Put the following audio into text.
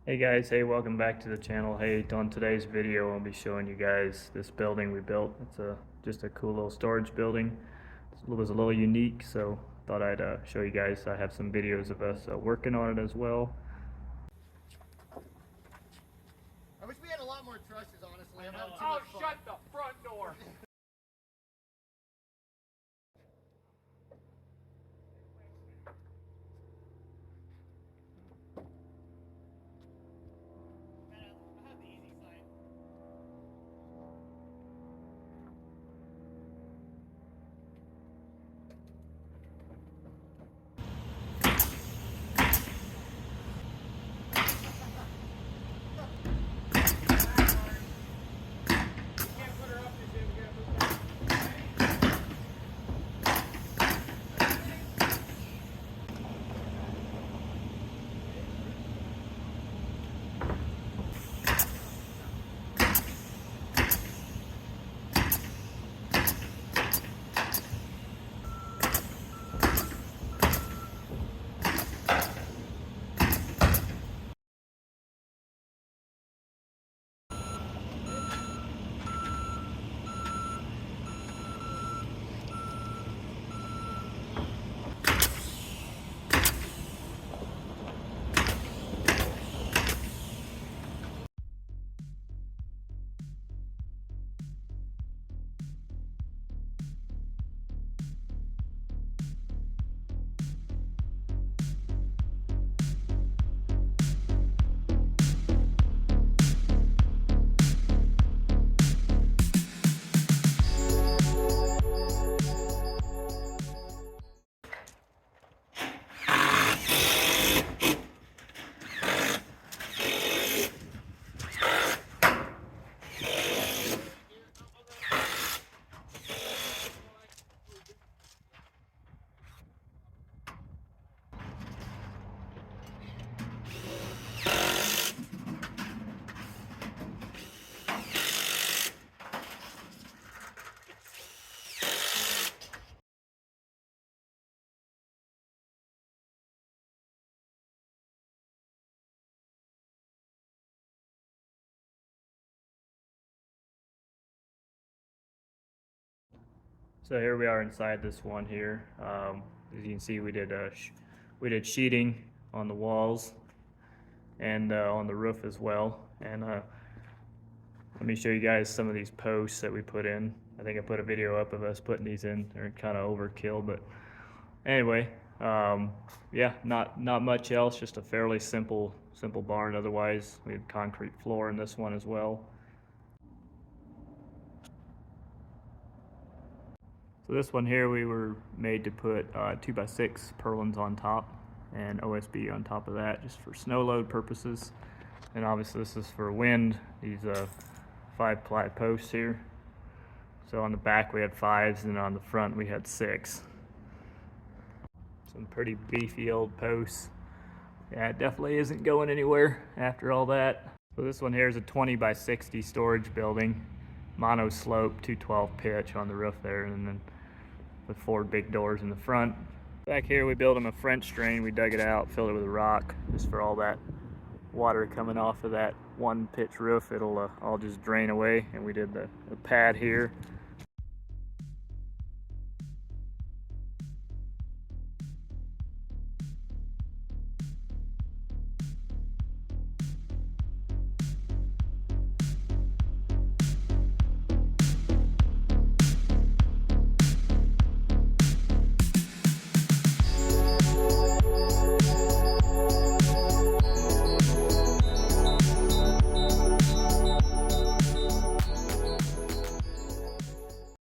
Hey guys, hey, welcome back to the channel. Hey, on today's video I'll be showing you guys this building we built. It's just a cool little storage building. It was a little unique, so thought I'd show you guys. I have some videos of us working on it as well. I wish we had a lot more trusses, honestly. Oh, shut the front door! So here we are inside this one here. As you can see, we did sheeting on the walls and on the roof as well. And let me show you guys some of these posts that we put in. I think I put a video up of us putting these in. They're kind of overkill, but anyway, yeah, not much else. Just a fairly simple barn. Otherwise, we had concrete floor in this one as well. So this one here, we were made to put 2x6 purlins on top and OSB on top of that, just for snow load purposes. And obviously this is for wind. These 5-ply posts here. So on the back we had 5s, and on the front we had 6. Some pretty beefy old posts. Yeah, it definitely isn't going anywhere after all that. So this one here is a 20x60 storage building, mono slope, 212 pitch on the roof there, and then with 4 big doors in the front. Back here we built them a French drain. We dug it out, filled it with rock, just for all that water coming off of that one pitch roof. It'll all just drain away. And we did the pad here